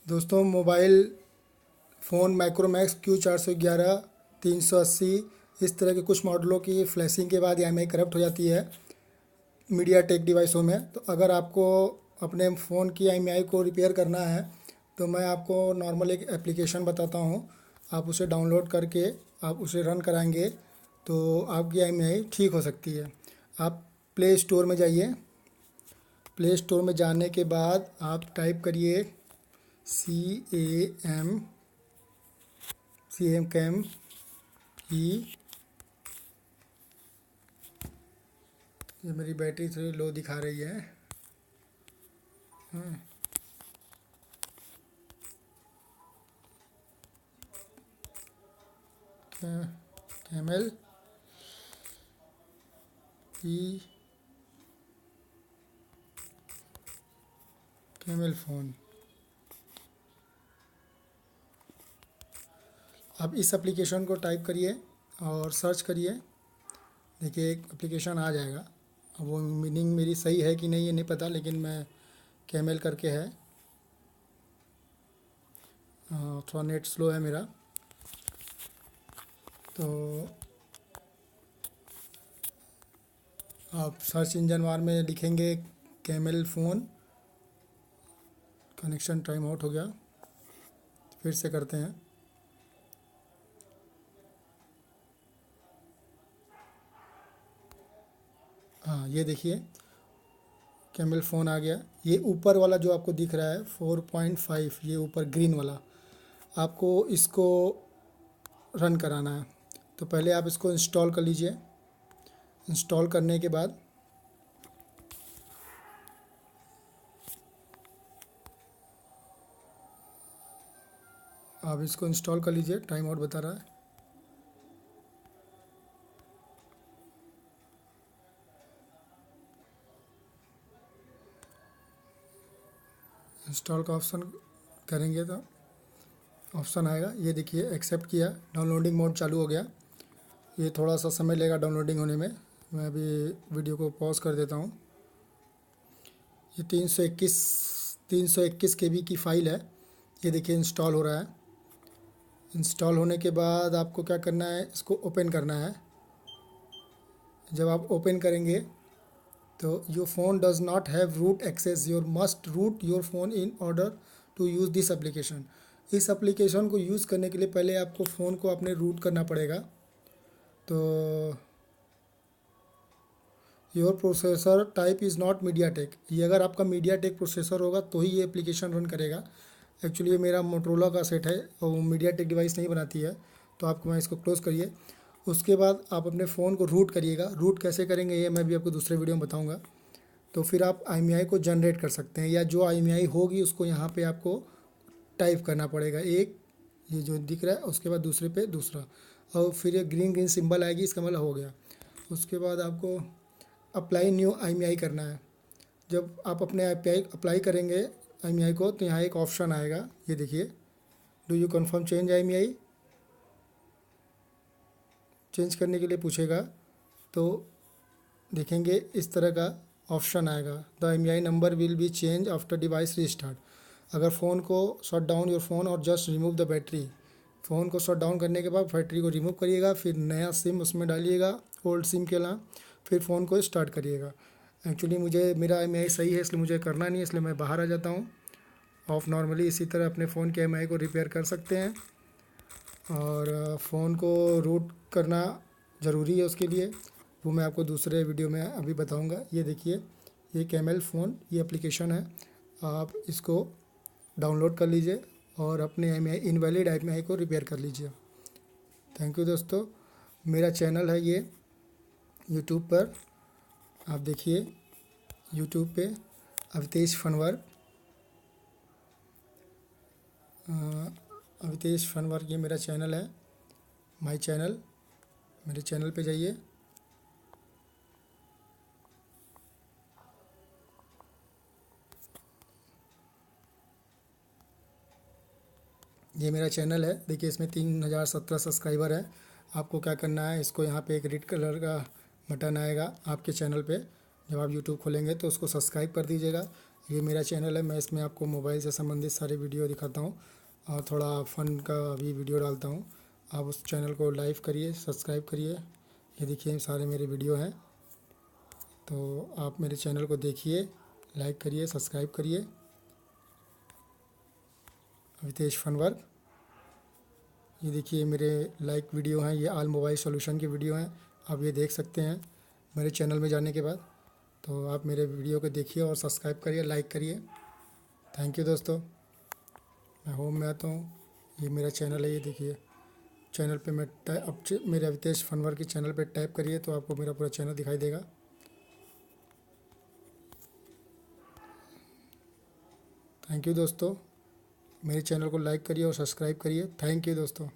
दोस्तों mobile phone Micromax Q411 380 इस तरह के कुछ मॉडलों की फ्लैशिंग के बाद EMI करप्ट हो जाती है मीडिया टेक डिवाइसों में। तो अगर आपको अपने फ़ोन की EMI को रिपेयर करना है तो मैं आपको नॉर्मल एक एप्लीकेशन बताता हूँ। आप उसे डाउनलोड करके आप उसे रन कराएंगे तो आपकी EMI ठीक हो सकती है। आप प्ले स्टोर में जाइए। प्ले स्टोर में जाने के बाद आप टाइप करिए CAM ई। ये मेरी बैटरी थोड़ी लो दिखा रही है। कैमल ई कैमल फ़ोन। आप इस एप्लीकेशन को टाइप करिए और सर्च करिए। देखिए एक एप्लीकेशन आ जाएगा। अब वो मीनिंग मेरी सही है कि नहीं ये नहीं पता, लेकिन मैं कैमल करके है। थोड़ा नेट स्लो है मेरा। तो आप सर्च इंजन बार में लिखेंगे camel phone. Connection time out हो गया, फिर से करते हैं। हाँ ये देखिए कैमल फ़ोन आ गया। ये ऊपर वाला जो आपको दिख रहा है 4.5, ये ऊपर ग्रीन वाला, आपको इसको रन कराना है। तो पहले आप इसको इंस्टॉल कर लीजिए। इंस्टॉल करने के बाद आप इसको इंस्टॉल कर लीजिए। टाइम आउट बता रहा है। इंस्टॉल का ऑप्शन करेंगे तो ऑप्शन आएगा। ये देखिए एक्सेप्ट किया, डाउनलोडिंग मोड चालू हो गया। ये थोड़ा सा समय लेगा डाउनलोडिंग होने में। मैं अभी वीडियो को पॉज कर देता हूँ। ये 321 KB की फ़ाइल है। ये देखिए इंस्टॉल हो रहा है। इंस्टॉल होने के बाद आपको क्या करना है, इसको ओपन करना है। जब आप ओपन करेंगे तो your phone does not have root access, your must root your phone in order to use this application. इस एप्लीकेशन को यूज़ करने के लिए पहले आपको फ़ोन को अपने रूट करना पड़ेगा। तो your processor type is not media take, ये अगर आपका मीडिया टेक प्रोसेसर होगा तो ही ये एप्लीकेशन रन करेगा। एक्चुअली ये मेरा मोटरोला का सेट है और वो मीडिया टेक डिवाइस नहीं बनाती है। तो आपको मैं इसको क्लोज़ करिए। उसके बाद आप अपने फ़ोन को रूट करिएगा। रूट कैसे करेंगे ये मैं भी आपको दूसरे वीडियो में बताऊँगा। तो फिर आप IMEI को जनरेट कर सकते हैं, या जो IMEI होगी उसको यहाँ पे आपको टाइप करना पड़ेगा। एक ये जो दिख रहा है, उसके बाद दूसरे पे दूसरा, और फिर ये ग्रीन ग्रीन सिंबल आएगी, इसका मतलब हो गया। उसके बाद आपको अप्लाई न्यू IMEI करना है। जब आप अपने अप्लाई करेंगे IMEI को तो यहाँ एक ऑप्शन आएगा, ये देखिए, do you confirm change IMEI। Change करने के लिए पूछेगा तो देखेंगे इस तरह का ऑप्शन आएगा, the IMEI number will be change after device restart. अगर फ़ोन को शट डाउन योर फ़ोन और just remove the battery. Phone को शट डाउन करने के बाद बैटरी को रिमूव करिएगा, फिर नया सिम उसमें डालिएगा ओल्ड सिम के अलावा, फिर फ़ोन को स्टार्ट करिएगा। एक्चुअली मुझे मेरा IMEI सही है इसलिए मुझे करना नहीं है, इसलिए मैं बाहर आ जाता हूँ ऑफ। नॉर्मली इसी तरह अपने फ़ोन के IMEI को रिपेयर कर सकते हैं। और फ़ोन को रूट करना ज़रूरी है उसके लिए, वो मैं आपको दूसरे वीडियो में अभी बताऊंगा। ये देखिए ये कैमल फ़ोन, ये एप्लीकेशन है, आप इसको डाउनलोड कर लीजिए और अपने इनवैलिड IMEI को रिपेयर कर लीजिए। थैंक यू दोस्तों। मेरा चैनल है ये यूट्यूब पर, आप देखिए यूट्यूब पे अवतेश फनवर। अवतेश फनवर ये मेरा चैनल है, माय चैनल। मेरे चैनल पे जाइए। ये मेरा चैनल है, देखिए इसमें 3017 सब्सक्राइबर है। आपको क्या करना है, इसको यहाँ पे एक रेड कलर का बटन आएगा आपके चैनल पे, जब आप यूट्यूब खोलेंगे तो उसको सब्सक्राइब कर दीजिएगा। ये मेरा चैनल है, मैं इसमें आपको मोबाइल से संबंधित सारे वीडियो दिखाता हूँ और थोड़ा फ़न का भी वीडियो डालता हूँ। आप उस चैनल को लाइक करिए, सब्सक्राइब करिए। ये देखिए सारे मेरे वीडियो हैं, तो आप मेरे चैनल को देखिए, लाइक करिए, सब्सक्राइब करिए। Avitesh fun work. ये देखिए मेरे लाइक वीडियो हैं, ये ऑल मोबाइल सॉल्यूशन के वीडियो हैं, आप ये देख सकते हैं मेरे चैनल में जाने के बाद। तो आप मेरे वीडियो को देखिए और सब्सक्राइब करिए, लाइक करिए। थैंक यू दोस्तों। मैं होम में आता हूँ, ये मेरा चैनल है, ये देखिए चैनल पे मैं मेरे अवितेश फनवर के चैनल पे टैप करिए तो आपको मेरा पूरा चैनल दिखाई देगा। थैंक यू दोस्तों। मेरे चैनल को लाइक करिए और सब्सक्राइब करिए। थैंक यू दोस्तों।